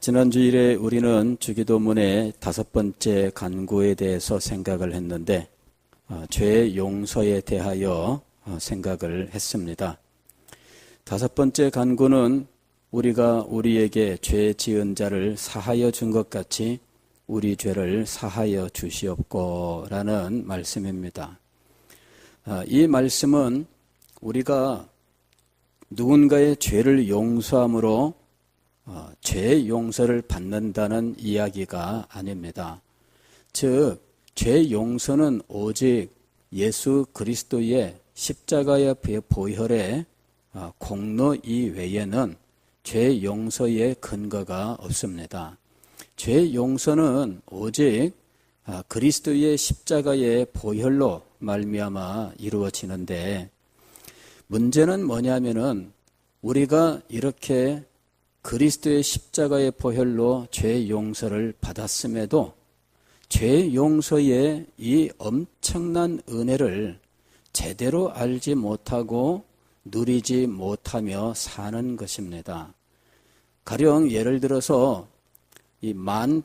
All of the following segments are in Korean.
지난 주일에 우리는 주기도문의 5번째 간구에 대해서 생각을 했는데 죄 용서에 대하여 생각을 했습니다. 5번째 간구는 우리가 우리에게 죄 지은 자를 사하여 준 것 같이 우리 죄를 사하여 주시옵고 라는 말씀입니다. 이 말씀은 우리가 누군가의 죄를 용서함으로 죄 용서를 받는다는 이야기가 아닙니다. 즉, 죄 용서는 오직 예수 그리스도의 십자가의 보혈의 공로 이외에는 죄 용서의 근거가 없습니다. 죄 용서는 오직 그리스도의 십자가의 보혈로 말미암아 이루어지는데, 문제는 뭐냐면은 우리가 이렇게 그리스도의 십자가의 보혈로 죄 용서를 받았음에도 죄 용서의 이 엄청난 은혜를 제대로 알지 못하고 누리지 못하며 사는 것입니다. 가령 예를 들어서 이 만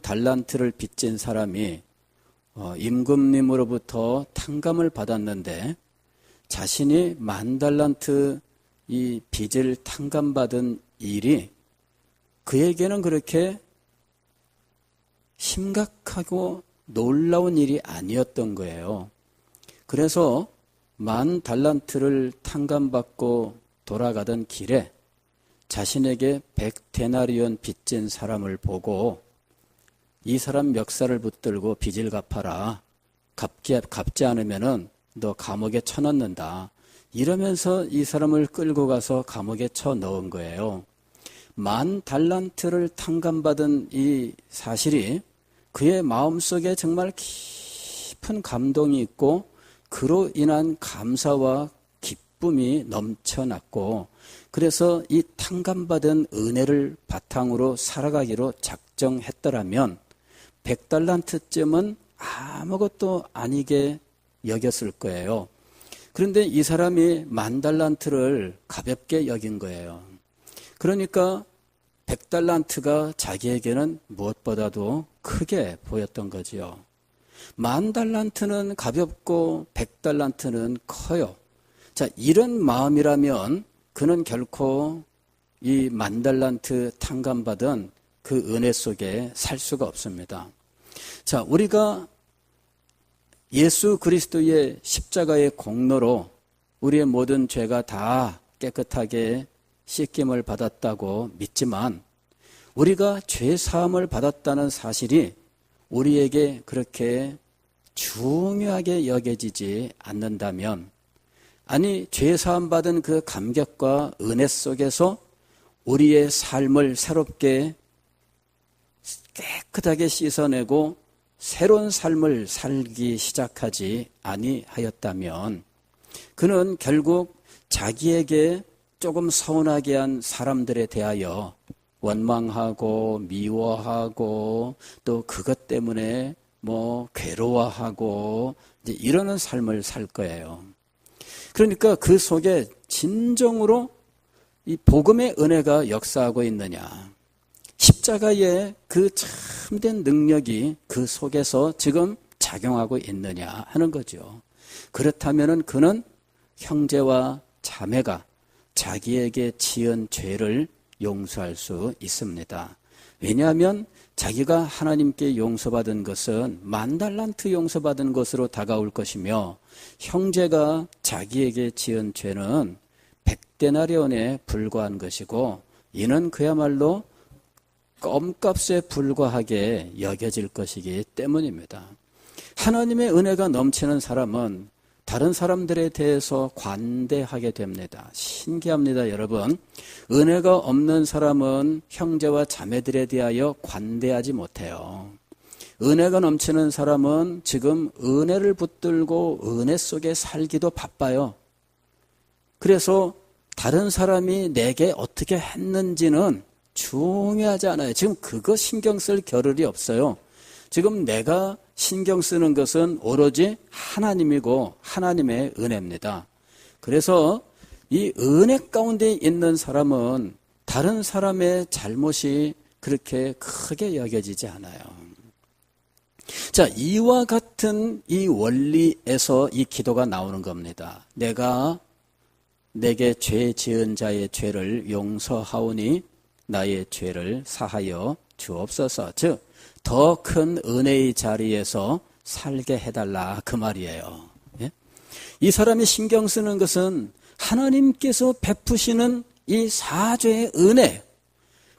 달란트를 빚진 사람이 임금님으로부터 탕감을 받았는데 자신이 10,000달란트 이 빚을 탕감받은 일이 그에게는 그렇게 심각하고 놀라운 일이 아니었던 거예요. 그래서 10,000달란트를 탕감받고 돌아가던 길에 자신에게 100데나리온 빚진 사람을 보고 이 사람 멱살을 붙들고 빚을 갚아라. 갚지 않으면은 너 감옥에 쳐넣는다. 이러면서 이 사람을 끌고 가서 감옥에 쳐넣은 거예요. 10,000달란트를 탕감받은 이 사실이 그의 마음속에 정말 깊은 감동이 있고 그로 인한 감사와 기쁨이 넘쳐났고, 그래서 이 탕감받은 은혜를 바탕으로 살아가기로 작정했더라면 100달란트쯤은 아무것도 아니게 여겼을 거예요. 그런데 이 사람이 10,000달란트를 가볍게 여긴 거예요. 그러니까 100달란트가 자기에게는 무엇보다도 크게 보였던 거지요. 10,000달란트는 가볍고 100달란트는 커요. 자, 이런 마음이라면 그는 결코 이 10,000달란트 탕감받은 그 은혜 속에 살 수가 없습니다. 자, 우리가 예수 그리스도의 십자가의 공로로 우리의 모든 죄가 다 깨끗하게 씻김을 받았다고 믿지만, 우리가 죄 사함을 받았다는 사실이 우리에게 그렇게 중요하게 여겨지지 않는다면, 아니 죄 사함 받은 그 감격과 은혜 속에서 우리의 삶을 새롭게 깨끗하게 씻어내고 새로운 삶을 살기 시작하지 아니하였다면 그는 결국 자기에게 조금 서운하게 한 사람들에 대하여 원망하고 미워하고 또 그것 때문에 괴로워하고 이제 이러는 삶을 살 거예요. 그러니까 그 속에 진정으로 이 복음의 은혜가 역사하고 있느냐, 십자가의 그 참된 능력이 그 속에서 지금 작용하고 있느냐 하는 거죠. 그렇다면 그는 형제와 자매가 자기에게 지은 죄를 용서할 수 있습니다. 왜냐하면 자기가 하나님께 용서받은 것은 10,000달란트 용서받은 것으로 다가올 것이며, 형제가 자기에게 지은 죄는 100데나리온에 불과한 것이고, 이는 그야말로 껌값에 불과하게 여겨질 것이기 때문입니다. 하나님의 은혜가 넘치는 사람은 다른 사람들에 대해서 관대하게 됩니다. 신기합니다, 여러분. 은혜가 없는 사람은 형제와 자매들에 대하여 관대하지 못해요. 은혜가 넘치는 사람은 지금 은혜를 붙들고 은혜 속에 살기도 바빠요. 그래서 다른 사람이 내게 어떻게 했는지는 중요하지 않아요. 지금 그거 신경 쓸 겨를이 없어요. 지금 내가 신경 쓰는 것은 오로지 하나님이고 하나님의 은혜입니다. 그래서 이 은혜 가운데 있는 사람은 다른 사람의 잘못이 그렇게 크게 여겨지지 않아요. 자, 이와 같은 이 원리에서 이 기도가 나오는 겁니다. 내가 내게 죄 지은 자의 죄를 용서하오니 나의 죄를 사하여 주옵소서. 즉, 더 큰 은혜의 자리에서 살게 해달라 그 말이에요. 예? 이 사람이 신경 쓰는 것은 하나님께서 베푸시는 이 사죄의 은혜,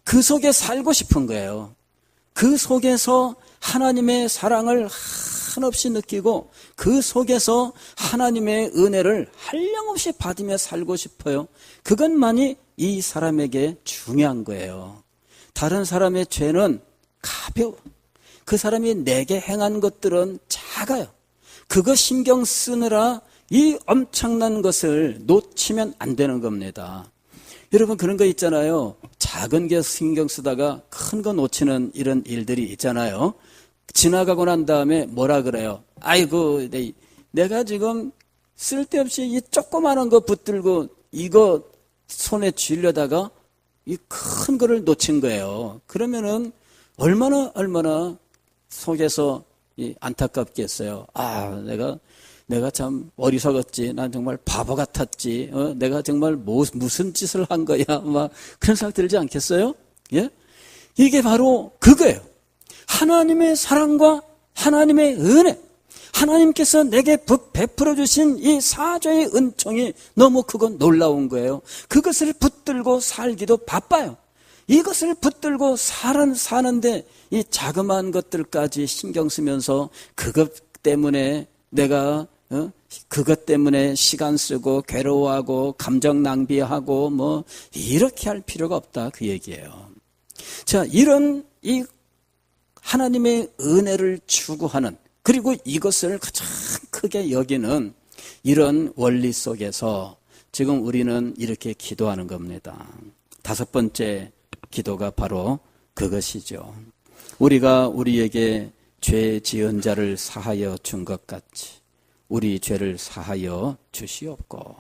그 속에 살고 싶은 거예요. 그 속에서 하나님의 사랑을 한없이 느끼고 그 속에서 하나님의 은혜를 한량없이 받으며 살고 싶어요. 그것만이 이 사람에게 중요한 거예요. 다른 사람의 죄는 가벼워. 그 사람이 내게 행한 것들은 작아요. 그거 신경 쓰느라 이 엄청난 것을 놓치면 안 되는 겁니다. 여러분, 그런 거 있잖아요. 작은 게 신경 쓰다가 큰 거 놓치는 이런 일들이 있잖아요. 지나가고 난 다음에 뭐라 그래요? 아이고, 내가 지금 쓸데없이 이 조그마한 거 붙들고 이거 손에 쥐려다가 이 큰 거를 놓친 거예요. 그러면은 얼마나 속에서 안타깝겠어요. 아, 내가 참 어리석었지. 난 정말 바보 같았지. 내가 정말 무슨 짓을 한 거야. 막 그런 생각 들지 않겠어요? 예? 이게 바로 그거예요. 하나님의 사랑과 하나님의 은혜, 하나님께서 내게 베풀어 주신 이 사죄의 은총이 너무 크고 놀라운 거예요. 그것을 붙들고 살기도 바빠요. 이것을 붙들고 사는데 이 자그마한 것들까지 신경 쓰면서 그것 때문에 내가 그것 때문에 시간 쓰고 괴로워하고 감정 낭비하고 뭐 이렇게 할 필요가 없다 그 얘기예요. 자, 이런 이 하나님의 은혜를 추구하는, 그리고 이것을 가장 크게 여기는 이런 원리 속에서 지금 우리는 이렇게 기도하는 겁니다. 다섯 번째 기도가 바로 그것이죠. 우리가 우리에게 죄 지은 자를 사하여 준 것 같이 우리 죄를 사하여 주시옵고,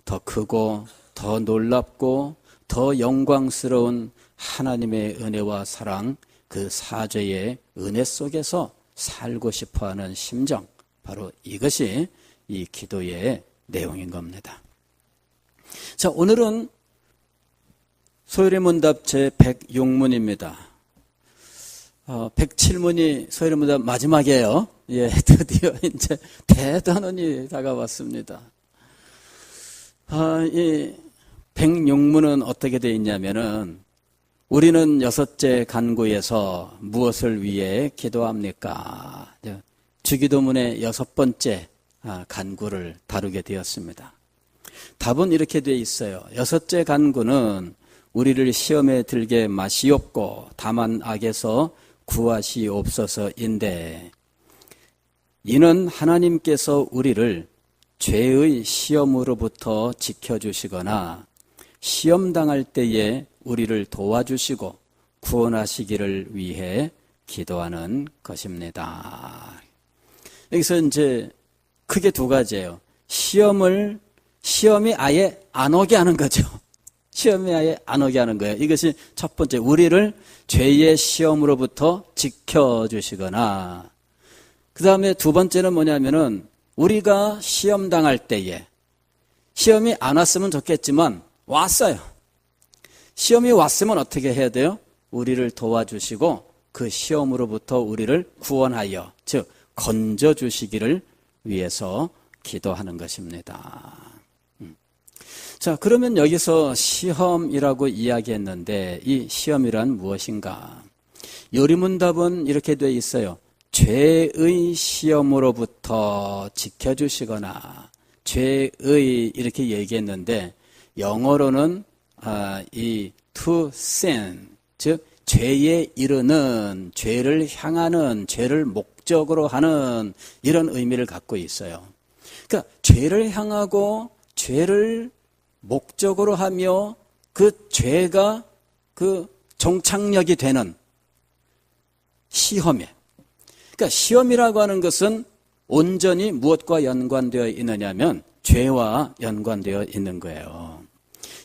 더 크고 더 놀랍고 더 영광스러운 하나님의 은혜와 사랑, 그 사죄의 은혜 속에서 살고 싶어하는 심정, 바로 이것이 이 기도의 내용인 겁니다. 자, 오늘은 소요리 문답 제 106문입니다. 107문이 소요리 문답 마지막이에요. 예, 드디어 이제 대단원이 다가왔습니다. 이 106문은 어떻게 되어 있냐면은, 우리는 여섯째 간구에서 무엇을 위해 기도합니까? 주기도문의 여섯 번째 간구를 다루게 되었습니다. 답은 이렇게 되어 있어요. 여섯째 간구는 우리를 시험에 들게 마시옵고 다만 악에서 구하시옵소서인데, 이는 하나님께서 우리를 죄의 시험으로부터 지켜주시거나 시험당할 때에 우리를 도와주시고 구원하시기를 위해 기도하는 것입니다. 여기서 이제 크게 두 가지예요. 시험이 아예 안 오게 하는 거죠. 시험이 아예 안 오게 하는 거예요. 이것이 첫 번째, 우리를 죄의 시험으로부터 지켜주시거나, 그 다음에 두 번째는 뭐냐면은, 우리가 시험당할 때에, 시험이 안 왔으면 좋겠지만 왔어요. 시험이 왔으면 어떻게 해야 돼요? 우리를 도와주시고 그 시험으로부터 우리를 구원하여, 즉 건져주시기를 위해서 기도하는 것입니다. 자, 그러면 여기서 시험이라고 이야기했는데 이 시험이란 무엇인가? 요리문답은 이렇게 되어 있어요. 죄의 시험으로부터 지켜주시거나, 죄의 이렇게 얘기했는데 영어로는 이 to sin, 즉 죄에 이르는, 죄를 향하는, 죄를 목적으로 하는 이런 의미를 갖고 있어요. 그러니까 죄를 향하고 죄를 목적으로 하며 그 죄가 그 종착역이 되는 시험에, 그러니까 시험이라고 하는 것은 온전히 무엇과 연관되어 있느냐면 죄와 연관되어 있는 거예요.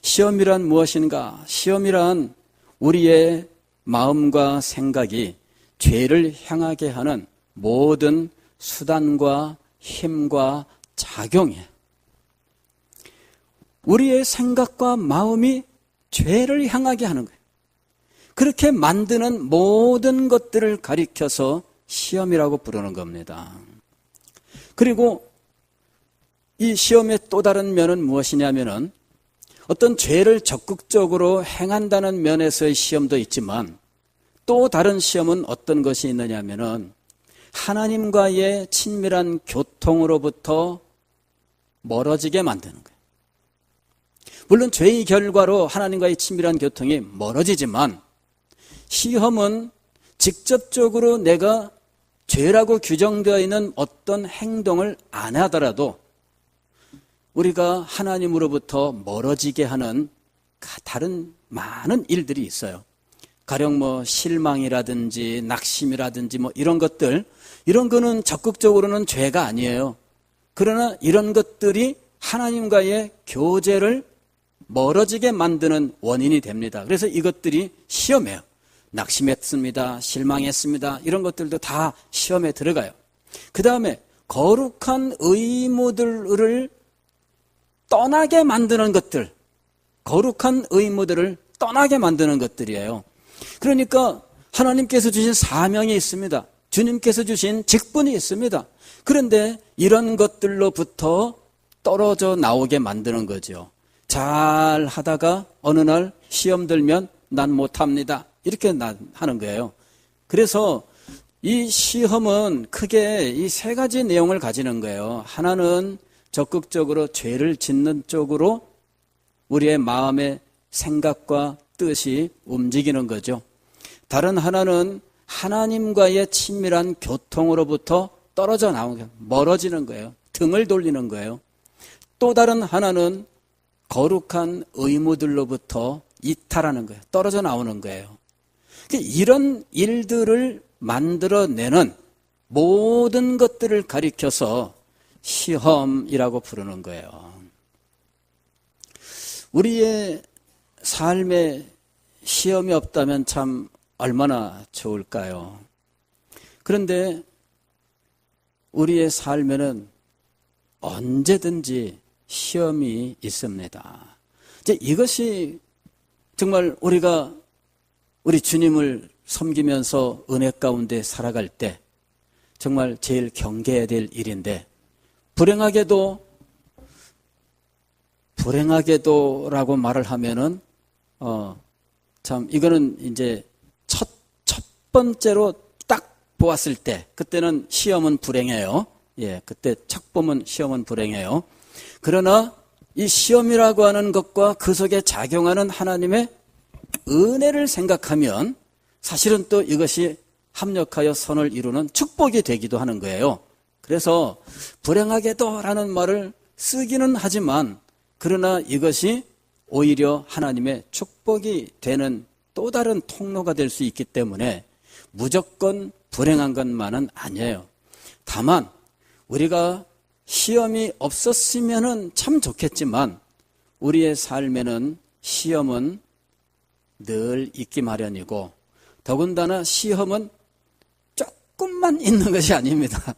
시험이란 무엇인가? 시험이란 우리의 마음과 생각이 죄를 향하게 하는 모든 수단과 힘과 작용이에요. 우리의 생각과 마음이 죄를 향하게 하는 거예요. 그렇게 만드는 모든 것들을 가리켜서 시험이라고 부르는 겁니다. 그리고 이 시험의 또 다른 면은 무엇이냐면은 어떤 죄를 적극적으로 행한다는 면에서의 시험도 있지만 또 다른 시험은 어떤 것이 있느냐면은 하나님과의 친밀한 교통으로부터 멀어지게 만드는 거예요. 물론 죄의 결과로 하나님과의 친밀한 교통이 멀어지지만 시험은 직접적으로 내가 죄라고 규정되어 있는 어떤 행동을 안 하더라도 우리가 하나님으로부터 멀어지게 하는 다른 많은 일들이 있어요. 가령 실망이라든지 낙심이라든지 이런 것들, 이런 거는 적극적으로는 죄가 아니에요. 그러나 이런 것들이 하나님과의 교제를 멀어지게 만드는 원인이 됩니다. 그래서 이것들이 시험이에요. 낙심했습니다. 실망했습니다. 이런 것들도 다 시험에 들어가요. 그 다음에 거룩한 의무들을 떠나게 만드는 것들, 거룩한 의무들을 떠나게 만드는 것들이에요. 그러니까 하나님께서 주신 사명이 있습니다. 주님께서 주신 직분이 있습니다. 그런데 이런 것들로부터 떨어져 나오게 만드는 거죠. 잘 하다가 어느 날 시험 들면 난 못합니다. 이렇게 하는 거예요. 그래서 이 시험은 크게 이 세 가지 내용을 가지는 거예요. 하나는 적극적으로 죄를 짓는 쪽으로 우리의 마음의 생각과 뜻이 움직이는 거죠. 다른 하나는 하나님과의 친밀한 교통으로부터 떨어져 나오는 거예요. 멀어지는 거예요. 등을 돌리는 거예요. 또 다른 하나는 거룩한 의무들로부터 이탈하는 거예요. 떨어져 나오는 거예요. 이런 일들을 만들어내는 모든 것들을 가리켜서 시험이라고 부르는 거예요. 우리의 삶에 시험이 없다면 참 얼마나 좋을까요? 그런데 우리의 삶에는 언제든지 시험이 있습니다. 이제 이것이 정말 우리가 우리 주님을 섬기면서 은혜 가운데 살아갈 때 정말 제일 경계해야 될 일인데 불행하게도라고 말을 하면은 참 이거는 이제 첫 번째로 딱 보았을 때 그때는 시험은 불행해요. 예, 그때 첫 보면 시험은 불행해요. 그러나 이 시험이라고 하는 것과 그 속에 작용하는 하나님의 은혜를 생각하면 사실은 또 이것이 합력하여 선을 이루는 축복이 되기도 하는 거예요. 그래서 불행하게도라는 말을 쓰기는 하지만 그러나 이것이 오히려 하나님의 축복이 되는 또 다른 통로가 될 수 있기 때문에 무조건 불행한 것만은 아니에요. 다만 우리가 시험이 없었으면 참 좋겠지만 우리의 삶에는 시험은 늘 있기 마련이고 더군다나 시험은 조금만 있는 것이 아닙니다.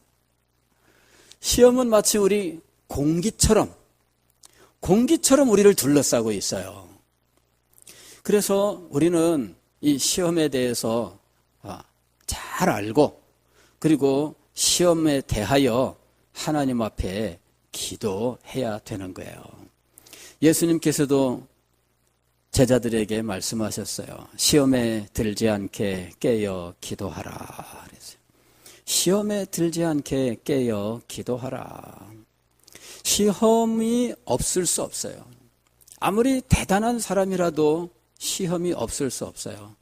시험은 마치 우리 공기처럼 우리를 둘러싸고 있어요. 그래서 우리는 이 시험에 대해서 잘 알고 그리고 시험에 대하여 하나님 앞에 기도해야 되는 거예요. 예수님께서도 제자들에게 말씀하셨어요. 시험에 들지 않게 깨어 기도하라. 그랬어요. 시험에 들지 않게 깨어 기도하라. 시험이 없을 수 없어요. 아무리 대단한 사람이라도 시험이 없을 수 없어요.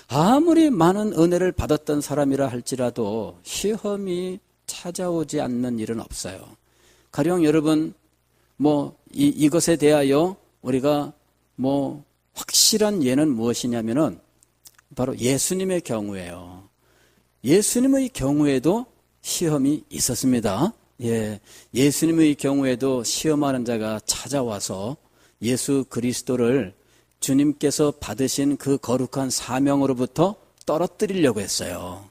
아무리 많은 은혜를 받았던 사람이라 할지라도 시험이 찾아오지 않는 일은 없어요. 가령 여러분 이것에 대하여 우리가 확실한 예는 무엇이냐면은 바로 예수님의 경우예요. 예수님의 경우에도 시험이 있었습니다. 예, 예수님의 경우에도 시험하는 자가 찾아와서 예수 그리스도를 주님께서 받으신 그 거룩한 사명으로부터 떨어뜨리려고 했어요.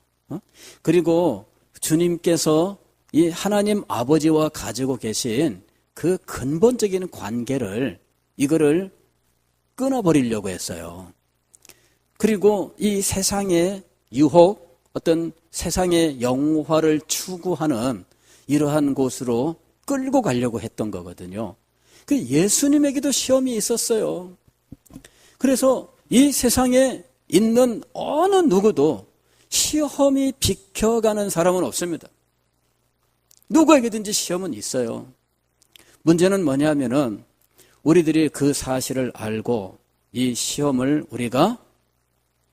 그리고 주님께서 이 하나님 아버지와 가지고 계신 그 근본적인 관계를 이거를 끊어버리려고 했어요. 그리고 이 세상의 유혹, 어떤 세상의 영화를 추구하는 이러한 곳으로 끌고 가려고 했던 거거든요. 그 예수님에게도 시험이 있었어요. 그래서 이 세상에 있는 어느 누구도 시험이 비켜가는 사람은 없습니다. 누구에게든지 시험은 있어요. 문제는 뭐냐면은 우리들이 그 사실을 알고 이 시험을 우리가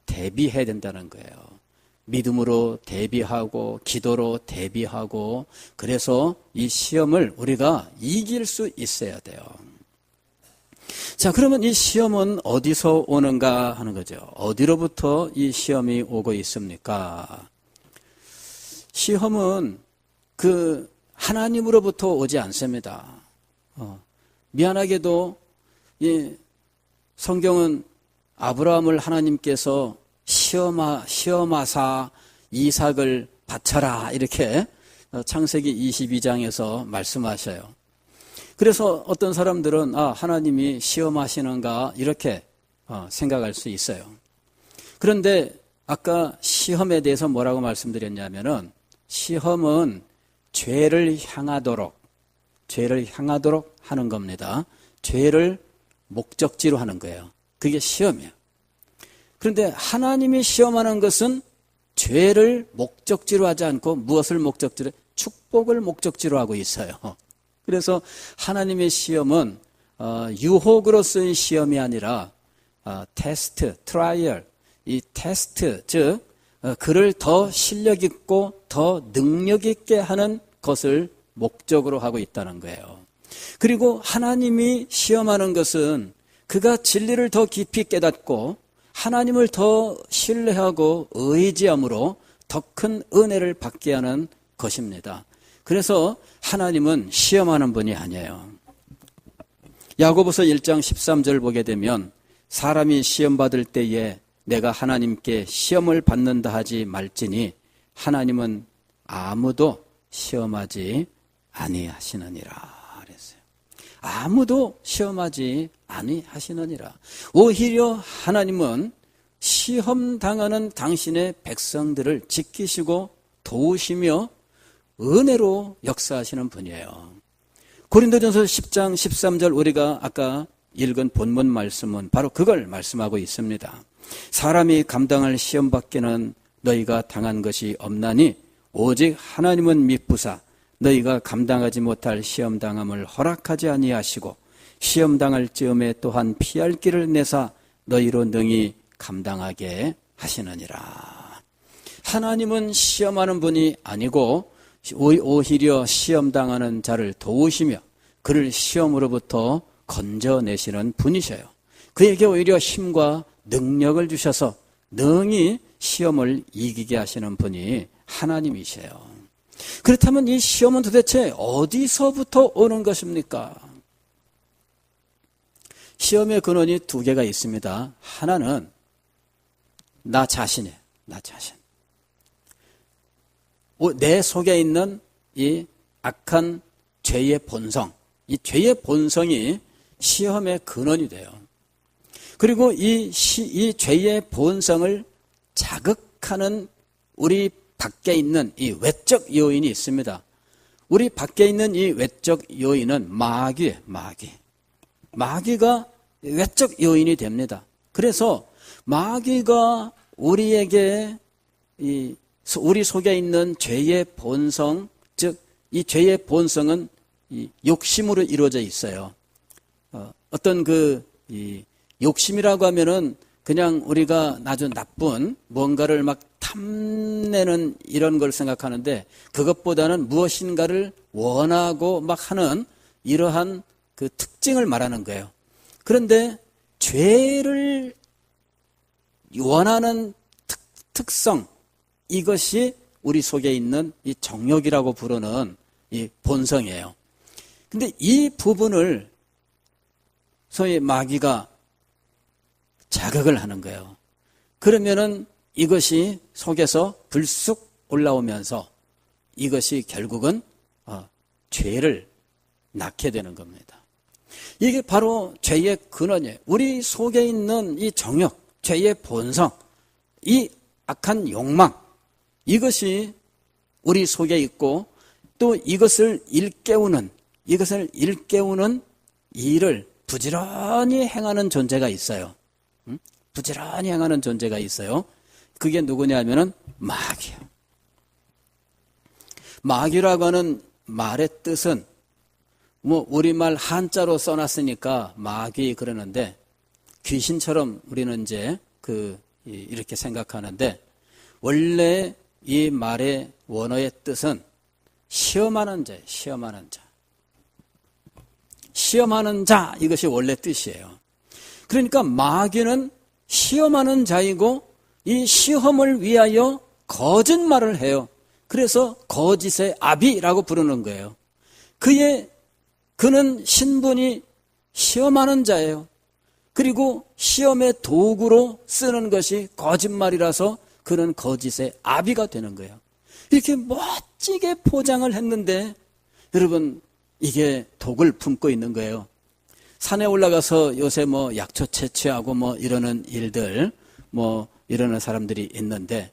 대비해야 된다는 거예요. 믿음으로 대비하고 기도로 대비하고 그래서 이 시험을 우리가 이길 수 있어야 돼요. 자, 그러면 이 시험은 어디서 오는가 하는 거죠. 어디로부터 이 시험이 오고 있습니까? 시험은 그 하나님으로부터 오지 않습니다. 미안하게도 이 성경은 아브라함을 하나님께서 시험하사 이삭을 바쳐라 이렇게 창세기 22장에서 말씀하셔요. 그래서 어떤 사람들은 하나님이 시험하시는가 이렇게 생각할 수 있어요. 그런데 아까 시험에 대해서 뭐라고 말씀드렸냐면은 시험은 죄를 향하도록 하는 겁니다. 죄를 목적지로 하는 거예요. 그게 시험이에요. 그런데 하나님이 시험하는 것은 죄를 목적지로 하지 않고 무엇을 목적지로? 축복을 목적지로 하고 있어요. 그래서 하나님의 시험은 유혹으로서의 시험이 아니라 테스트, 트라이얼, 이 테스트, 즉 그를 더 실력 있고 더 능력 있게 하는 것을 목적으로 하고 있다는 거예요. 그리고 하나님이 시험하는 것은 그가 진리를 더 깊이 깨닫고 하나님을 더 신뢰하고 의지함으로 더 큰 은혜를 받게 하는 것입니다. 그래서 하나님은 시험하는 분이 아니에요. 야고보서 1장 13절 보게 되면 사람이 시험받을 때에 내가 하나님께 시험을 받는다 하지 말지니 하나님은 아무도 시험하지 아니하시느니라 그랬어요. 아무도 시험하지 아니하시느니라. 오히려 하나님은 시험당하는 당신의 백성들을 지키시고 도우시며 은혜로 역사하시는 분이에요. 고린도전서 10장 13절 우리가 아까 읽은 본문 말씀은 바로 그걸 말씀하고 있습니다. 사람이 감당할 시험밖에는 너희가 당한 것이 없나니 오직 하나님은 미쁘사 너희가 감당하지 못할 시험당함을 허락하지 아니하시고 시험당할 즈음에 또한 피할 길을 내사 너희로 능히 감당하게 하시느니라. 하나님은 시험하는 분이 아니고 오히려 시험당하는 자를 도우시며 그를 시험으로부터 건져내시는 분이셔요. 그에게 오히려 힘과 능력을 주셔서 능히 시험을 이기게 하시는 분이 하나님이세요. 그렇다면 이 시험은 도대체 어디서부터 오는 것입니까? 시험의 근원이 두 개가 있습니다. 하나는 나 자신이에요. 나 자신. 내 속에 있는 이 악한 죄의 본성, 이 죄의 본성이 시험의 근원이 돼요. 그리고 이 죄의 본성을 자극하는 우리 밖에 있는 이 외적 요인이 있습니다. 우리 밖에 있는 이 외적 요인은 마귀예요. 마귀가 외적 요인이 됩니다. 그래서 마귀가 우리에게 우리 속에 있는 죄의 본성, 즉 이 죄의 본성은 이 욕심으로 이루어져 있어요. 어떤 이 욕심이라고 하면은 그냥 우리가 아주 나쁜 뭔가를 막 탐내는 이런 걸 생각하는데 그것보다는 무엇인가를 원하고 막 하는 이러한 그 특징을 말하는 거예요. 그런데 죄를 원하는 특성, 이것이 우리 속에 있는 이 정욕이라고 부르는 이 본성이에요. 근데 이 부분을 소위 마귀가 자극을 하는 거예요. 그러면은 이것이 속에서 불쑥 올라오면서 이것이 결국은 죄를 낳게 되는 겁니다. 이게 바로 죄의 근원이에요. 우리 속에 있는 이 정욕, 죄의 본성, 이 악한 욕망, 이것이 우리 속에 있고 또 이것을 일깨우는 일을 부지런히 행하는 존재가 있어요. 부지런히 행하는 존재가 있어요. 그게 누구냐면은 마귀예요. 마귀라고 하는 말의 뜻은 우리말 한자로 써놨으니까 마귀 그러는데 귀신처럼 우리는 이제 이렇게 생각하는데 원래 이 말의 원어의 뜻은 시험하는 자예요. 시험하는 자, 이것이 원래 뜻이에요. 그러니까 마귀는 시험하는 자이고 이 시험을 위하여 거짓말을 해요. 그래서 거짓의 아비라고 부르는 거예요. 그는 신분이 시험하는 자예요. 그리고 시험의 도구로 쓰는 것이 거짓말이라서 그는 거짓의 아비가 되는 거예요. 이렇게 멋지게 포장을 했는데 여러분 이게 독을 품고 있는 거예요. 산에 올라가서 요새 약초 채취하고 이러는 일들 이러는 사람들이 있는데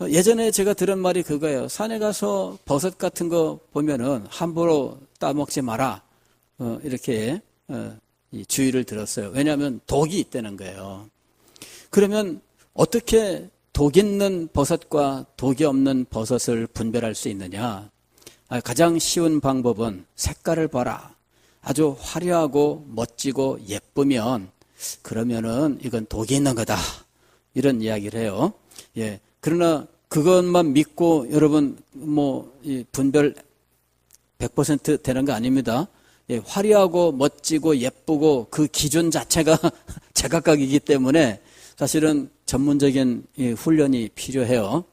예전에 제가 들은 말이 그거예요. 산에 가서 버섯 같은 거 보면은 함부로 따먹지 마라. 이렇게 주의를 들었어요. 왜냐하면 독이 있다는 거예요. 그러면 어떻게 독 있는 버섯과 독이 없는 버섯을 분별할 수 있느냐? 가장 쉬운 방법은 색깔을 봐라. 아주 화려하고 멋지고 예쁘면 그러면은 이건 독이 있는 거다. 이런 이야기를 해요. 예. 그러나 그것만 믿고 여러분 분별 100% 되는 거 아닙니다. 예, 화려하고 멋지고 예쁘고 그 기준 자체가 제각각이기 때문에 사실은 전문적인 훈련이 필요해요.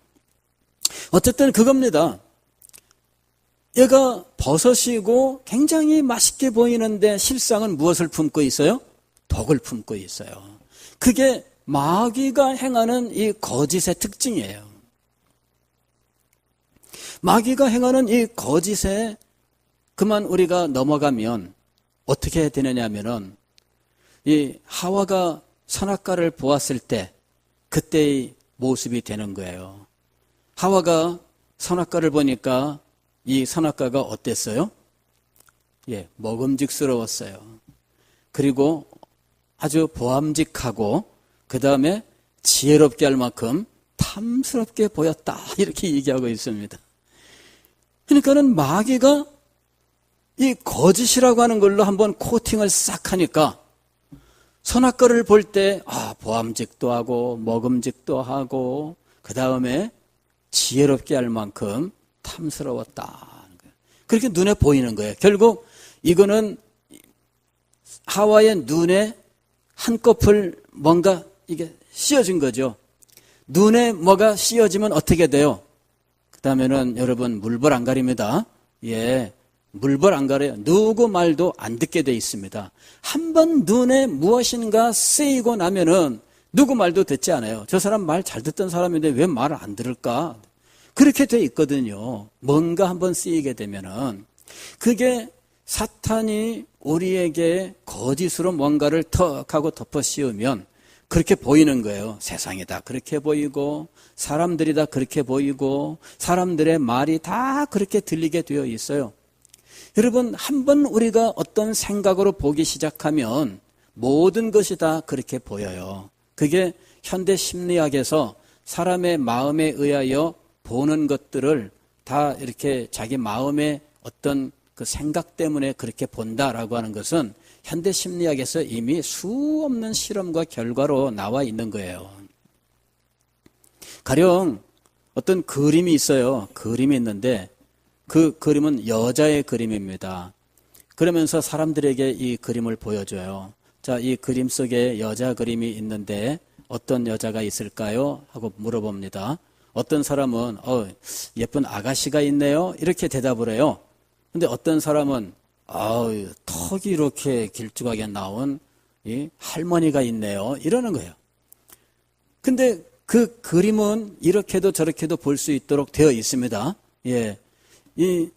어쨌든 그겁니다. 얘가 버섯이고 굉장히 맛있게 보이는데 실상은 무엇을 품고 있어요? 독을 품고 있어요. 그게 마귀가 행하는 이 거짓의 특징이에요. 마귀가 행하는 이 거짓에 그만 우리가 넘어가면 어떻게 되느냐 하면은 이 하와가 선악과를 보았을 때 그때의 모습이 되는 거예요. 하와가 선악과를 보니까 이 선악과가 어땠어요? 예, 먹음직스러웠어요. 그리고 아주 보암직하고 그 다음에 지혜롭게 할 만큼 탐스럽게 보였다. 이렇게 얘기하고 있습니다. 그러니까는 마귀가 이 거짓이라고 하는 걸로 한번 코팅을 싹 하니까 선악과를 볼 때 보암직도 하고 먹음직도 하고 그 다음에 지혜롭게 할 만큼 탐스러웠다. 그렇게 눈에 보이는 거예요. 결국 이거는 하와의 눈에 한꺼풀 뭔가 이게 씌어진 거죠. 눈에 뭐가 씌어지면 어떻게 돼요? 그 다음에는 여러분 물벌 안 가립니다. 예, 물벌 안 가려요. 누구 말도 안 듣게 돼 있습니다. 한번 눈에 무엇인가 쓰이고 나면은 누구 말도 듣지 않아요. 저 사람 말 잘 듣던 사람인데 왜 말을 안 들을까? 그렇게 돼 있거든요. 뭔가 한번 쓰이게 되면은 그게 사탄이 우리에게 거짓으로 뭔가를 턱 하고 덮어 씌우면 그렇게 보이는 거예요. 세상이 다 그렇게 보이고 사람들이 다 그렇게 보이고 사람들의 말이 다 그렇게 들리게 되어 있어요. 여러분 한번 우리가 어떤 생각으로 보기 시작하면 모든 것이 다 그렇게 보여요. 그게 현대 심리학에서 사람의 마음에 의하여 보는 것들을 다 이렇게 자기 마음의 어떤 그 생각 때문에 그렇게 본다라고 하는 것은 현대 심리학에서 이미 수없는 실험과 결과로 나와 있는 거예요. 가령 어떤 그림이 있어요. 그림이 있는데 그 그림은 여자의 그림입니다. 그러면서 사람들에게 이 그림을 보여줘요. 자, 이 그림 속에 여자 그림이 있는데 어떤 여자가 있을까요? 하고 물어봅니다. 어떤 사람은 예쁜 아가씨가 있네요. 이렇게 대답을 해요. 근데 어떤 사람은 턱이 이렇게 길쭉하게 나온 이 할머니가 있네요. 이러는 거예요. 근데 그 그림은 이렇게도 저렇게도 볼 수 있도록 되어 있습니다. 예. 이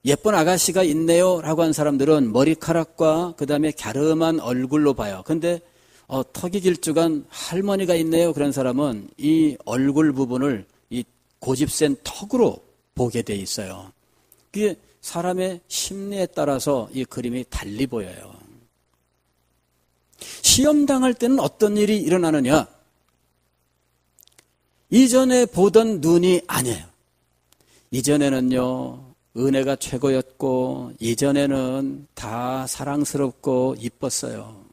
예쁜 아가씨가 있네요 라고 한 사람들은 머리카락과 그 다음에 갸름한 얼굴로 봐요. 근데 턱이 길쭉한 할머니가 있네요 그런 사람은 이 얼굴 부분을 이 고집센 턱으로 보게 돼 있어요. 그게 사람의 심리에 따라서 이 그림이 달리 보여요. 시험 당할 때는 어떤 일이 일어나느냐? 이전에 보던 눈이 아니에요. 이전에는요 은혜가 최고였고 이전에는 다 사랑스럽고 이뻤어요.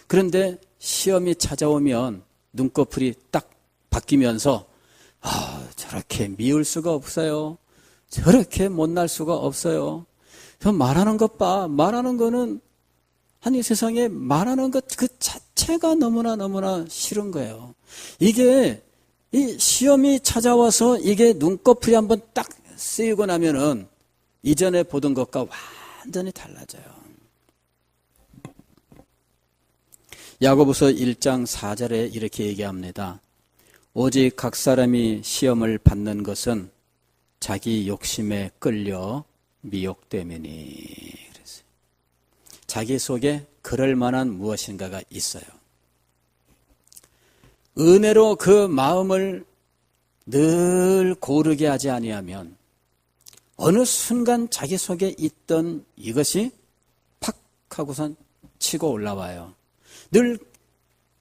그런데 시험이 찾아오면 눈꺼풀이 딱 바뀌면서 저렇게 미울 수가 없어요. 저렇게 못날 수가 없어요. 말하는 것 봐. 말하는 거는 아니 세상에 말하는 것 그 자체가 너무나 싫은 거예요. 이게 이 시험이 찾아와서 이게 눈꺼풀이 한번 딱 쓰이고 나면은 이전에 보던 것과 완전히 달라져요. 야고보서 1장 4절에 이렇게 얘기합니다. 오직 각 사람이 시험을 받는 것은 자기 욕심에 끌려 미혹되매니. 그랬어요. 자기 속에 그럴 만한 무엇인가가 있어요. 은혜로 그 마음을 늘 고르게 하지 아니하면 어느 순간 자기 속에 있던 이것이 팍 하고선 치고 올라와요. 늘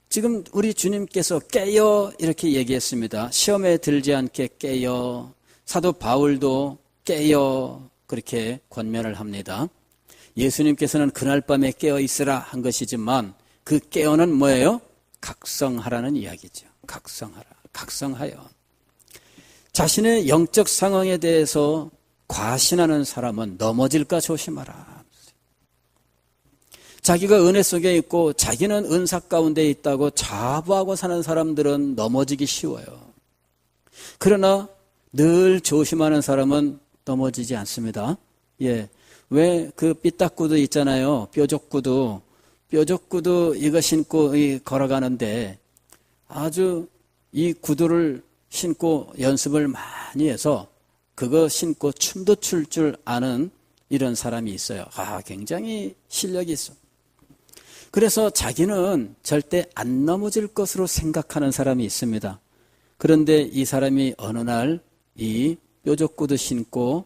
지금 우리 주님께서 깨어 이렇게 얘기했습니다. 시험에 들지 않게 깨어. 사도 바울도 깨어 그렇게 권면을 합니다. 예수님께서는 그날 밤에 깨어 있으라 한 것이지만 그 깨어는 뭐예요? 각성하라는 이야기죠. 각성하라. 각성하여. 자신의 영적 상황에 대해서 과신하는 사람은 넘어질까 조심하라. 자기가 은혜 속에 있고 자기는 은사 가운데 있다고 자부하고 사는 사람들은 넘어지기 쉬워요. 그러나 늘 조심하는 사람은 넘어지지 않습니다. 예. 왜 그 삐딱구두 있잖아요. 뾰족구두 이거 신고 걸어가는데 아주 이 구두를 신고 연습을 많이 해서 그거 신고 춤도 출 줄 아는 이런 사람이 있어요. 굉장히 실력이 있어. 그래서 자기는 절대 안 넘어질 것으로 생각하는 사람이 있습니다. 그런데 이 사람이 어느 날 이 뾰족구두 신고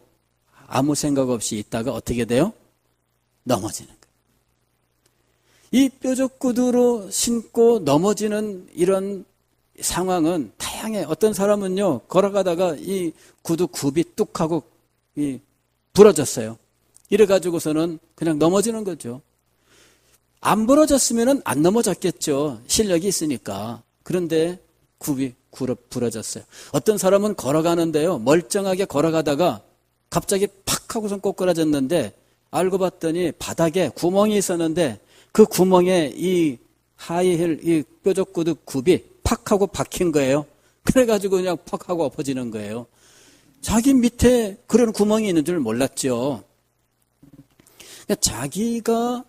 아무 생각 없이 있다가 어떻게 돼요? 넘어지는 거예요. 이 뾰족구두로 신고 넘어지는 이런 상황은 다양해. 어떤 사람은요 걸어가다가 이 구두 굽이 뚝 하고 부러졌어요. 이래가지고서는 그냥 넘어지는 거죠. 안 부러졌으면 안 넘어졌겠죠. 실력이 있으니까. 그런데 굽이 부러졌어요. 어떤 사람은 걸어가는데요 멀쩡하게 걸어가다가 갑자기 팍 하고선 꼬꾸라졌는데 알고 봤더니 바닥에 구멍이 있었는데 그 구멍에 이 하이힐 이 뾰족구두 굽이 팍 하고 박힌 거예요. 그래가지고 그냥 팍 하고 엎어지는 거예요. 자기 밑에 그런 구멍이 있는 줄 몰랐죠. 그러니까 자기가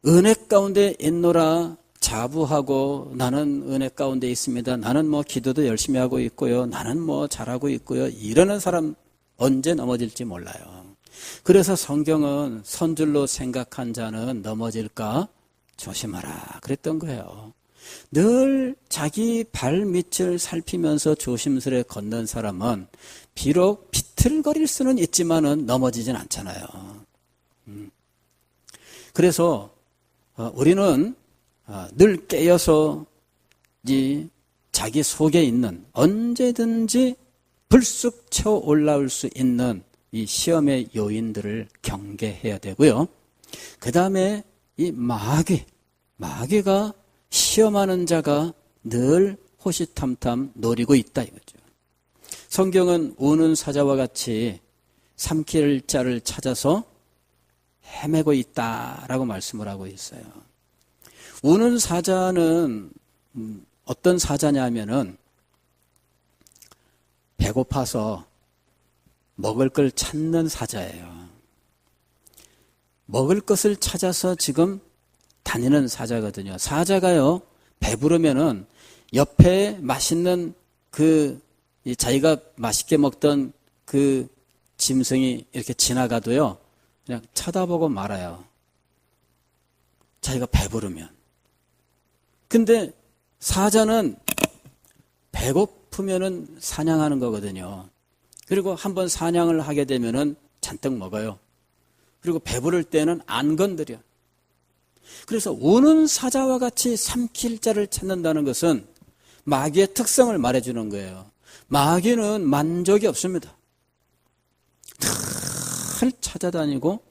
은혜 가운데 있노라 자부하고 나는 은혜 가운데 있습니다. 나는 뭐 기도도 열심히 하고 있고요. 나는 뭐 잘하고 있고요. 이러는 사람 언제 넘어질지 몰라요. 그래서 성경은 선줄로 생각한 자는 넘어질까 조심하라 그랬던 거예요. 늘 자기 발밑을 살피면서 조심스레 걷는 사람은 비록 비틀거릴 수는 있지만은 넘어지진 않잖아요. 그래서 우리는 늘 깨어서 자기 속에 있는 언제든지 불쑥 쳐 올라올 수 있는 이 시험의 요인들을 경계해야 되고요. 그 다음에 이 마귀가 시험하는 자가 늘 호시탐탐 노리고 있다 이거죠. 성경은 우는 사자와 같이 삼킬 자를 찾아서 헤매고 있다라고 말씀을 하고 있어요. 우는 사자는 어떤 사자냐면은 배고파서 먹을 걸 찾는 사자예요. 먹을 것을 찾아서 지금 다니는 사자거든요. 사자가요, 배부르면은 옆에 맛있는 자기가 맛있게 먹던 그 짐승이 이렇게 지나가도요, 그냥 쳐다보고 말아요. 자기가 배부르면. 근데 사자는 배고프면은 사냥하는 거거든요. 그리고 한번 사냥을 하게 되면은 잔뜩 먹어요. 그리고 배부를 때는 안 건드려. 그래서 우는 사자와 같이 삼킬 자를 찾는다는 것은 마귀의 특성을 말해주는 거예요. 마귀는 만족이 없습니다. 늘 찾아다니고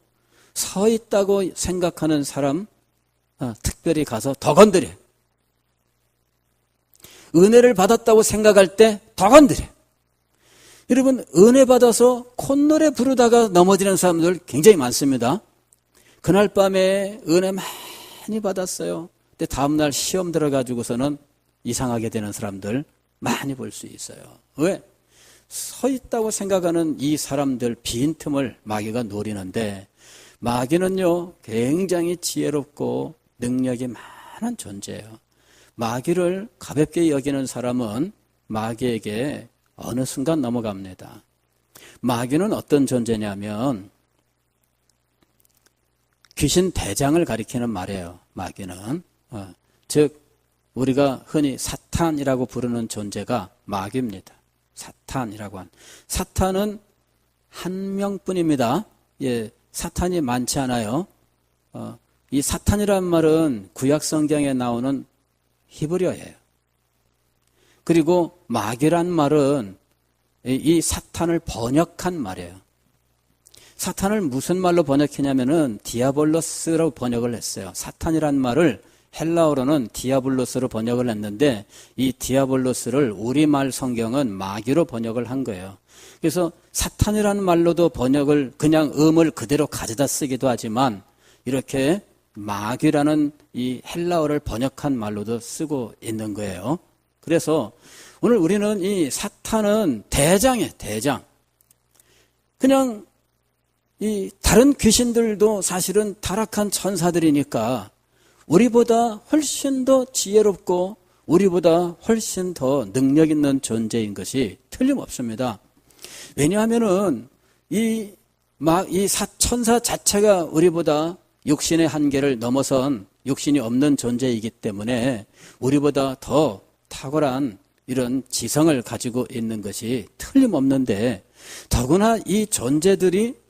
서 있다고 생각하는 사람 특별히 가서 더 건드려. 은혜를 받았다고 생각할 때 더 건드려. 여러분, 은혜 받아서 콧노래 부르다가 넘어지는 사람들 굉장히 많습니다. 그날 밤에 은혜 많이 받았어요. 근데 다음날 시험 들어가지고서는 이상하게 되는 사람들 많이 볼 수 있어요. 왜? 서 있다고 생각하는 이 사람들 빈틈을 마귀가 노리는데, 마귀는요 굉장히 지혜롭고 능력이 많은 존재예요. 마귀를 가볍게 여기는 사람은 마귀에게 어느 순간 넘어갑니다. 마귀는 어떤 존재냐면 귀신 대장을 가리키는 말이에요. 마귀는 즉 우리가 흔히 사탄이라고 부르는 존재가 마귀입니다. 사탄이라고 한. 사탄은 한 명뿐입니다. 예, 사탄이 많지 않아요. 이 사탄이라는 말은 구약 성경에 나오는 히브리어예요. 그리고 마귀란 말은 이 사탄을 번역한 말이에요. 사탄을 무슨 말로 번역했냐면은 디아볼로스라고 번역을 했어요. 사탄이란 말을 헬라어로는 디아블로스로 번역을 했는데 이 디아블로스를 우리말 성경은 마귀로 번역을 한 거예요. 그래서 사탄이라는 말로도 번역을 그냥 음을 그대로 가져다 쓰기도 하지만 이렇게 마귀라는 이 헬라어를 번역한 말로도 쓰고 있는 거예요. 그래서 오늘 우리는 이 사탄은 대장이에요, 대장. 그냥 이 다른 귀신들도 사실은 타락한 천사들이니까 우리보다 훨씬 더 지혜롭고 우리보다 훨씬 더 능력 있는 존재인 것이 틀림없습니다. 왜냐하면은 이 천사 자체가 우리보다 육신의 한계를 넘어선 육신이 없는 존재이기 때문에 우리보다 더 탁월한 이런 지성을 가지고 있는 것이 틀림없는데, 더구나 이 존재들이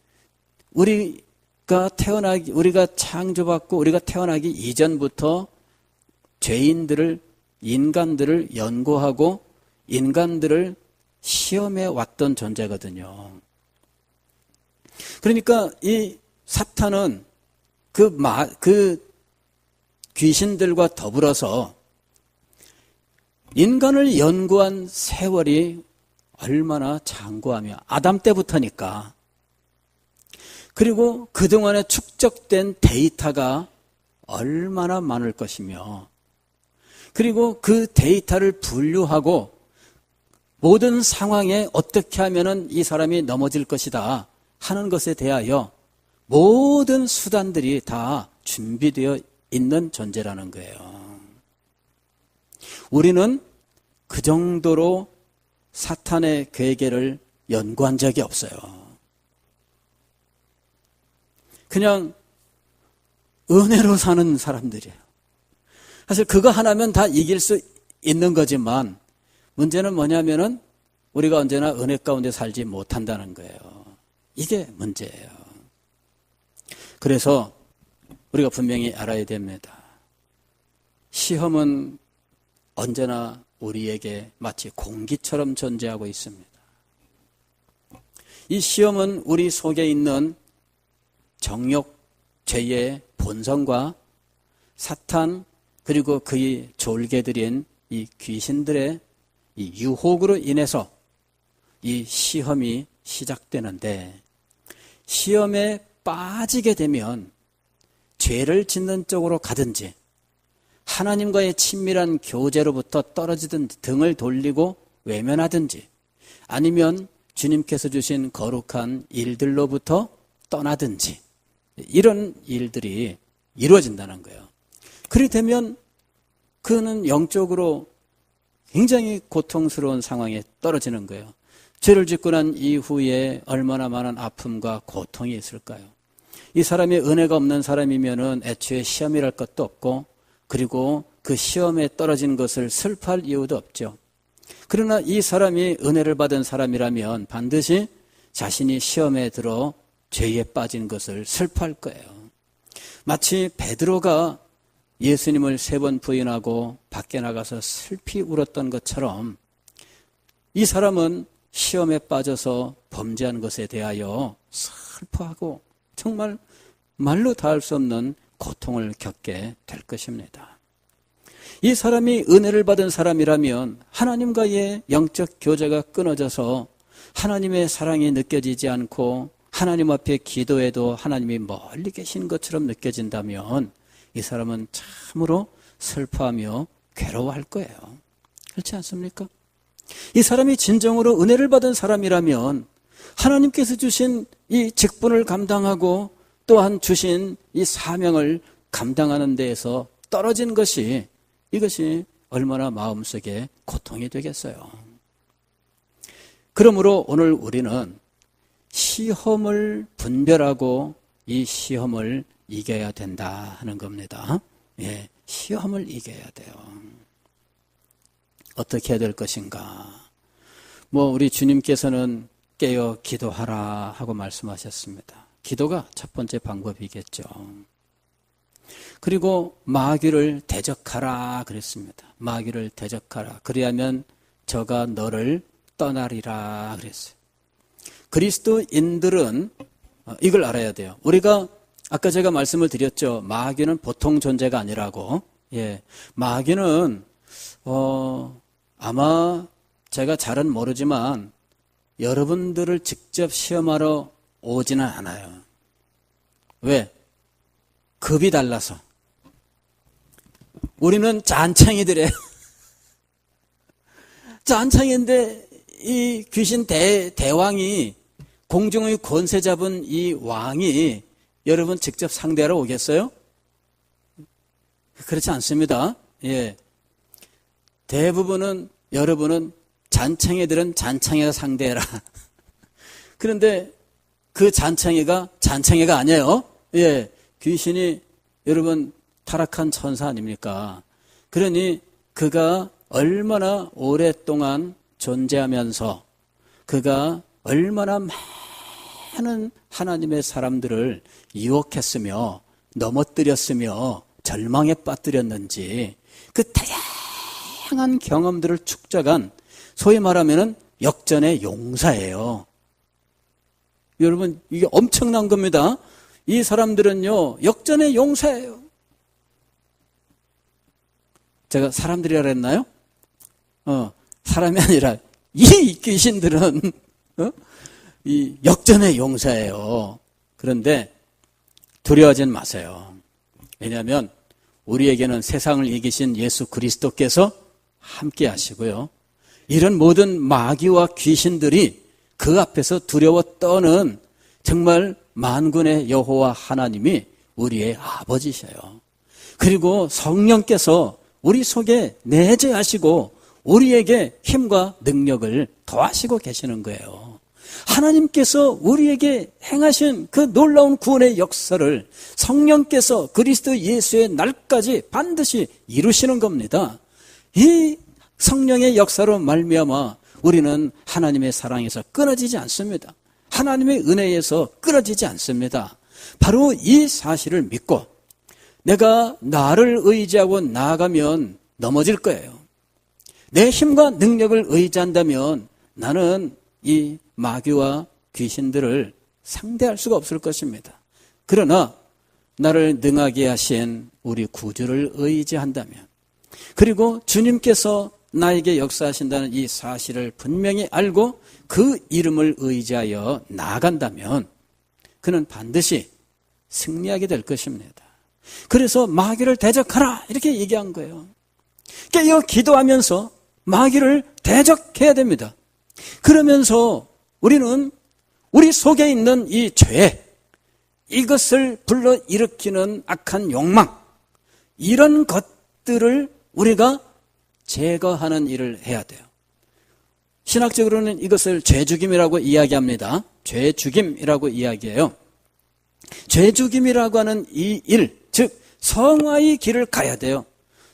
우리가 창조받고 우리가 태어나기 이전부터 인간들을 연구하고 인간들을 시험해 왔던 존재거든요. 그러니까 이 사탄은 그 귀신들과 더불어서 인간을 연구한 세월이 얼마나 장구하며 아담 때부터니까. 그리고 그동안에 축적된 데이터가 얼마나 많을 것이며, 그리고 그 데이터를 분류하고 모든 상황에 어떻게 하면 이 사람이 넘어질 것이다 하는 것에 대하여 모든 수단들이 다 준비되어 있는 존재라는 거예요. 우리는 그 정도로 사탄의 괴계를 연구한 적이 없어요. 그냥 은혜로 사는 사람들이에요. 사실 그거 하나면 다 이길 수 있는 거지만 문제는 뭐냐면은 우리가 언제나 은혜 가운데 살지 못한다는 거예요. 이게 문제예요. 그래서 우리가 분명히 알아야 됩니다. 시험은 언제나 우리에게 마치 공기처럼 존재하고 있습니다. 이 시험은 우리 속에 있는 정욕, 죄의 본성과 사탄 그리고 그의 졸개들인 이 귀신들의 이 유혹으로 인해서 이 시험이 시작되는데, 시험에 빠지게 되면 죄를 짓는 쪽으로 가든지 하나님과의 친밀한 교제로부터 떨어지든 등을 돌리고 외면하든지 아니면 주님께서 주신 거룩한 일들로부터 떠나든지 이런 일들이 이루어진다는 거예요. 그리 되면 그는 영적으로 굉장히 고통스러운 상황에 떨어지는 거예요. 죄를 짓고 난 이후에 얼마나 많은 아픔과 고통이 있을까요? 이 사람이 은혜가 없는 사람이면은 애초에 시험이랄 것도 없고, 그리고 그 시험에 떨어진 것을 슬퍼할 이유도 없죠. 그러나 이 사람이 은혜를 받은 사람이라면 반드시 자신이 시험에 들어 죄에 빠진 것을 슬퍼할 거예요. 마치 베드로가 예수님을 3번 부인하고 밖에 나가서 슬피 울었던 것처럼 이 사람은 시험에 빠져서 범죄한 것에 대하여 슬퍼하고 정말 말로 다 할 수 없는 고통을 겪게 될 것입니다. 이 사람이 은혜를 받은 사람이라면 하나님과의 영적 교제가 끊어져서 하나님의 사랑이 느껴지지 않고 하나님 앞에 기도해도 하나님이 멀리 계신 것처럼 느껴진다면 이 사람은 참으로 슬퍼하며 괴로워할 거예요. 그렇지 않습니까? 이 사람이 진정으로 은혜를 받은 사람이라면 하나님께서 주신 이 직분을 감당하고 또한 주신 이 사명을 감당하는 데에서 떨어진 것이, 이것이 얼마나 마음속에 고통이 되겠어요. 그러므로 오늘 우리는 시험을 분별하고 이 시험을 이겨야 된다 하는 겁니다. 예, 시험을 이겨야 돼요. 어떻게 해야 될 것인가? 우리 주님께서는 깨어 기도하라 하고 말씀하셨습니다. 기도가 첫 번째 방법이겠죠. 그리고 마귀를 대적하라 그랬습니다. 마귀를 대적하라. 그리하면 저가 너를 떠나리라 그랬어요. 그리스도인들은 이걸 알아야 돼요. 우리가 아까 제가 말씀을 드렸죠. 마귀는 보통 존재가 아니라고. 예, 마귀는 아마 제가 잘은 모르지만 여러분들을 직접 시험하러 오지는 않아요. 왜? 급이 달라서. 우리는 잔챙이들이에요. 잔챙이인데 이 귀신 대왕이, 공중의 권세 잡은 이 왕이 여러분 직접 상대하러 오겠어요? 그렇지 않습니다. 예. 대부분은 여러분은 잔챙이들은 잔챙이가 상대해라. 그런데 그 잔챙이가 아니에요. 예. 귀신이 여러분 타락한 천사 아닙니까? 그러니 그가 얼마나 오랫동안 존재하면서 그가 얼마나 많은 하나님의 사람들을 유혹했으며 넘어뜨렸으며 절망에 빠뜨렸는지 그 다양한 경험들을 축적한 소위 말하면 역전의 용사예요. 여러분 이게 엄청난 겁니다. 이 사람들은요 역전의 용사예요. 제가 사람들이라 그랬나요? 사람이 아니라 이 귀신들은 이 역전의 용사예요. 그런데 두려워하지 마세요. 왜냐하면 우리에게는 세상을 이기신 예수 그리스도께서 함께 하시고요. 이런 모든 마귀와 귀신들이 그 앞에서 두려워 떠는 정말 만군의 여호와 하나님이 우리의 아버지셔요. 그리고 성령께서 우리 속에 내재하시고 우리에게 힘과 능력을 더하시고 계시는 거예요. 하나님께서 우리에게 행하신 그 놀라운 구원의 역사를 성령께서 그리스도 예수의 날까지 반드시 이루시는 겁니다. 이 성령의 역사로 말미암아 우리는 하나님의 사랑에서 끊어지지 않습니다. 하나님의 은혜에서 끊어지지 않습니다. 바로 이 사실을 믿고 내가 나를 의지하고 나아가면 넘어질 거예요. 내 힘과 능력을 의지한다면 나는 이 마귀와 귀신들을 상대할 수가 없을 것입니다. 그러나 나를 능하게 하신 우리 구주를 의지한다면, 그리고 주님께서 나에게 역사하신다는 이 사실을 분명히 알고 그 이름을 의지하여 나아간다면 그는 반드시 승리하게 될 것입니다. 그래서 마귀를 대적하라 이렇게 얘기한 거예요. 깨어 기도하면서 마귀를 대적해야 됩니다. 그러면서 우리는 우리 속에 있는 이 죄, 이것을 불러일으키는 악한 욕망, 이런 것들을 우리가 제거하는 일을 해야 돼요. 신학적으로는 이것을 죄죽임이라고 이야기합니다. 죄죽임이라고 이야기해요. 죄죽임이라고 하는 이 일, 즉 성화의 길을 가야 돼요.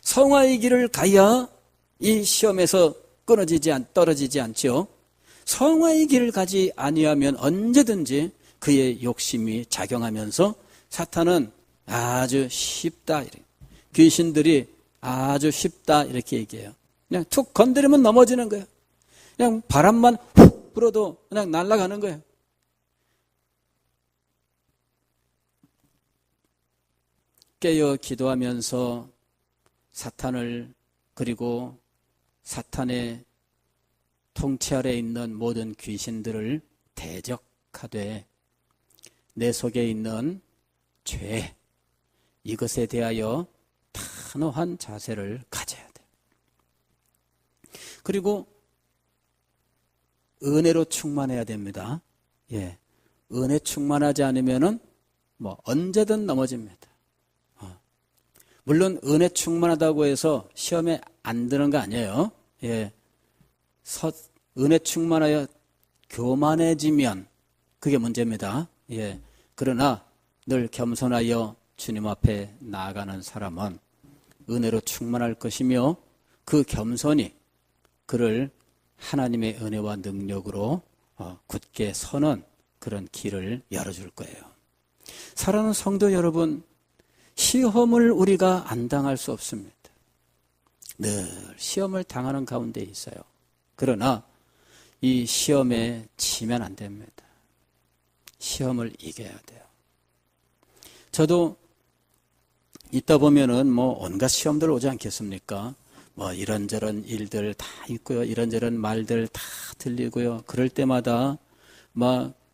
성화의 길을 가야 이 시험에서 떨어지지 않죠. 성화의 길을 가지 아니하면 언제든지 그의 욕심이 작용하면서 사탄은 아주 쉽다, 귀신들이 아주 쉽다 이렇게 얘기해요. 그냥 툭 건드리면 넘어지는 거예요. 그냥 바람만 훅 불어도 그냥 날아가는 거예요. 깨어 기도하면서 사탄을, 그리고 사탄의 통치 아래 있는 모든 귀신들을 대적하되 내 속에 있는 죄, 이것에 대하여 단호한 자세를 가져야 돼요. 그리고 은혜로 충만해야 됩니다. 예, 은혜 충만하지 않으면은 언제든 넘어집니다. 물론 은혜 충만하다고 해서 시험에 안 드는 거 아니에요. 예, 은혜 충만하여 교만해지면 그게 문제입니다. 예, 그러나 늘 겸손하여 주님 앞에 나아가는 사람은 은혜로 충만할 것이며 그 겸손이 그를 하나님의 은혜와 능력으로 굳게 서는 그런 길을 열어줄 거예요. 사랑하는 성도 여러분, 시험을 우리가 안 당할 수 없습니다. 늘 시험을 당하는 가운데 있어요. 그러나 이 시험에 지면 안 됩니다. 시험을 이겨야 돼요. 저도 있다 보면은 온갖 시험들 오지 않겠습니까? 이런저런 일들 다 있고요. 이런저런 말들 다 들리고요. 그럴 때마다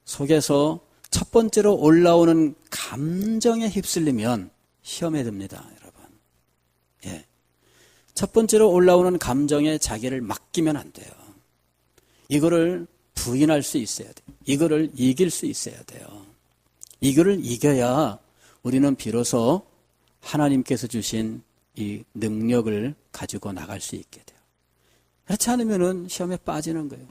속에서 첫 번째로 올라오는 감정에 휩쓸리면 시험에 듭니다, 여러분. 예. 첫 번째로 올라오는 감정에 자기를 맡기면 안 돼요. 이거를 부인할 수 있어야 돼요. 이거를 이길 수 있어야 돼요. 이거를 이겨야 우리는 비로소 하나님께서 주신 이 능력을 가지고 나갈 수 있게 돼요. 그렇지 않으면은 시험에 빠지는 거예요.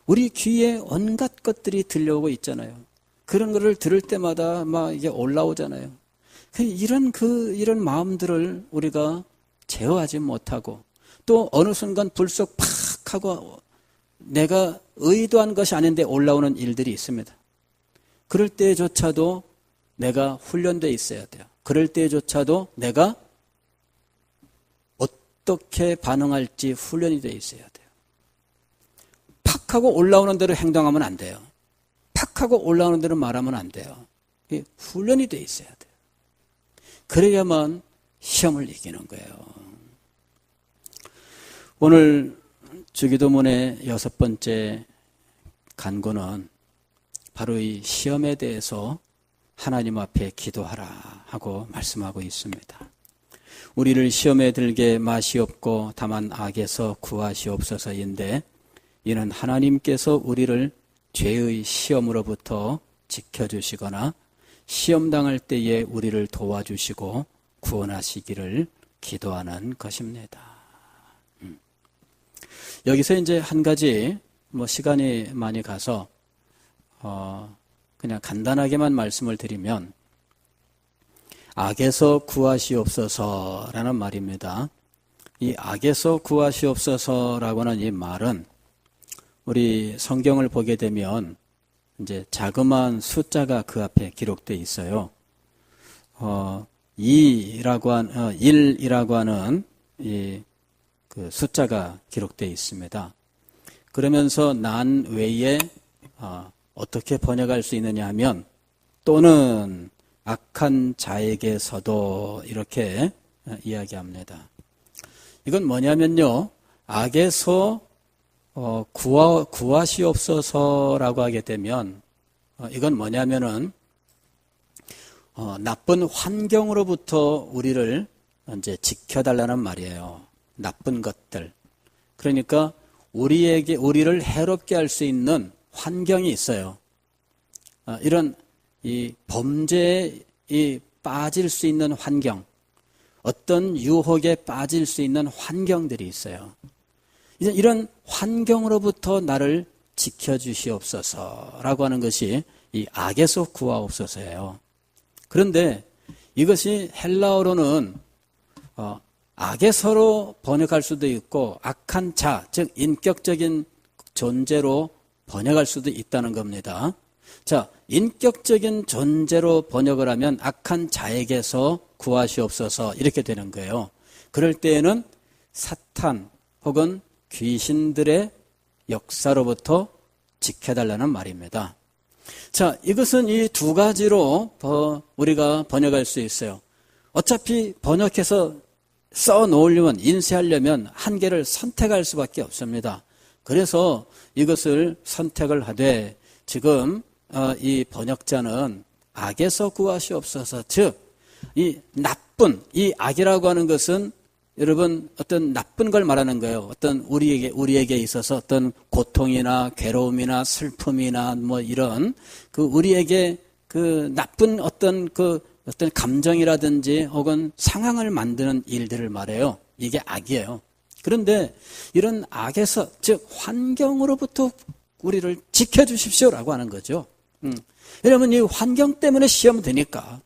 우리 귀에 온갖 것들이 들려오고 있잖아요. 그런 거를 들을 때마다 이게 올라오잖아요. 이런 마음들을 우리가 제어하지 못하고 또 어느 순간 불쑥 팍 하고 내가 의도한 것이 아닌데 올라오는 일들이 있습니다. 그럴 때조차도 내가 훈련되어 있어야 돼요. 그럴 때조차도 내가 어떻게 반응할지 훈련이 되어 있어야 돼요. 팍 하고 올라오는 대로 행동하면 안 돼요. 팍 하고 올라오는 대로 말하면 안 돼요. 훈련이 되어 있어야 돼요. 그래야만 시험을 이기는 거예요. 오늘 주기도문의 6번째 간구는 바로 이 시험에 대해서 하나님 앞에 기도하라 하고 말씀하고 있습니다. 우리를 시험에 들게 마시옵고 다만 악에서 구하시옵소서인데 이는 하나님께서 우리를 죄의 시험으로부터 지켜주시거나 시험당할 때에 우리를 도와주시고 구원하시기를 기도하는 것입니다. 여기서 이제 한 가지 시간이 많이 가서 그냥 간단하게만 말씀을 드리면 악에서 구하시옵소서라는 말입니다. 이 악에서 구하시옵소서라고 하는 이 말은 우리 성경을 보게 되면 이제 자그마한 숫자가 그 앞에 기록되어 있어요. 1이라고 하는 그 숫자가 기록되어 있습니다. 그러면서 난 외에 어떻게 번역할 수 있느냐 하면 또는 악한 자에게서도 이렇게 이야기합니다. 이건 뭐냐면요. 악에서 구하시옵소서라고 하게 되면 이건 뭐냐면은 나쁜 환경으로부터 우리를 이제 지켜달라는 말이에요. 나쁜 것들. 그러니까 우리를 해롭게 할 수 있는 환경이 있어요. 이런 이 범죄에 빠질 수 있는 환경, 어떤 유혹에 빠질 수 있는 환경들이 있어요. 이제 이런 환경으로부터 나를 지켜주시옵소서라고 하는 것이 이 악에서 구하옵소서예요. 그런데 이것이 헬라어로는 악에서로 번역할 수도 있고 악한 자, 즉 인격적인 존재로 번역할 수도 있다는 겁니다. 자, 인격적인 존재로 번역을 하면 악한 자에게서 구하시옵소서 이렇게 되는 거예요. 그럴 때에는 사탄 혹은 귀신들의 역사로부터 지켜달라는 말입니다. 자, 이것은 이 두 가지로 우리가 번역할 수 있어요. 어차피 번역해서 써놓으려면, 인쇄하려면 한 개를 선택할 수밖에 없습니다. 그래서 이것을 선택을 하되 지금 이 번역자는 악에서 구하시옵소서, 즉 이 나쁜, 이 악이라고 하는 것은 여러분 어떤 나쁜 걸 말하는 거예요. 어떤 우리에게 있어서 어떤 고통이나 괴로움이나 슬픔이나 뭐 이런 그 우리에게 그 나쁜 어떤 감정이라든지 혹은 상황을 만드는 일들을 말해요. 이게 악이에요. 그런데 이런 악에서, 즉 환경으로부터 우리를 지켜주십시오라고 하는 거죠. 왜냐하면 이 환경 때문에 시험 드니까.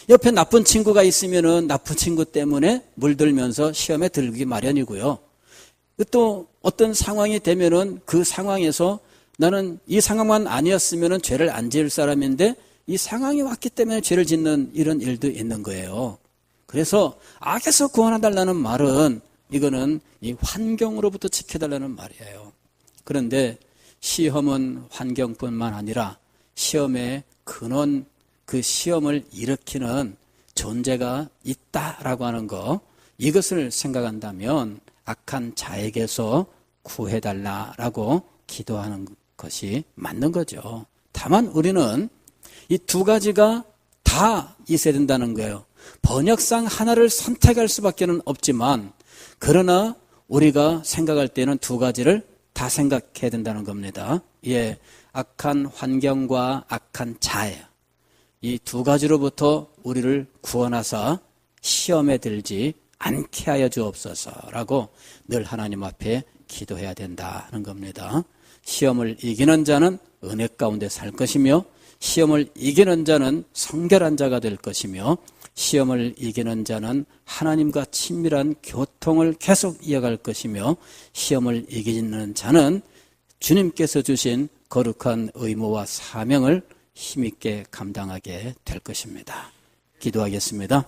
옆에 나쁜 친구가 있으면은 나쁜 친구 때문에 물들면서 시험에 들기 마련이고요. 또 어떤 상황이 되면은 그 상황에서 나는 이 상황만 아니었으면은 죄를 안 지을 사람인데 이 상황이 왔기 때문에 죄를 짓는 이런 일도 있는 거예요. 그래서 악에서 구원해달라는 말은 이거는 이 환경으로부터 지켜달라는 말이에요. 그런데 시험은 환경뿐만 아니라 시험의 근원, 그 시험을 일으키는 존재가 있다라고 하는 거, 이것을 생각한다면 악한 자에게서 구해달라라고 기도하는 것이 맞는 거죠. 다만 우리는 이 두 가지가 다 있어야 된다는 거예요. 번역상 하나를 선택할 수밖에 없지만 그러나 우리가 생각할 때는 두 가지를 다 생각해야 된다는 겁니다. 예, 악한 환경과 악한 자예요. 이 두 가지로부터 우리를 구원하사 시험에 들지 않게 하여 주옵소서라고 늘 하나님 앞에 기도해야 된다는 겁니다. 시험을 이기는 자는 은혜 가운데 살 것이며 시험을 이기는 자는 성결한 자가 될 것이며 시험을 이기는 자는 하나님과 친밀한 교통을 계속 이어갈 것이며 시험을 이기는 자는 주님께서 주신 거룩한 의무와 사명을 힘있게 감당하게 될 것입니다. 기도하겠습니다.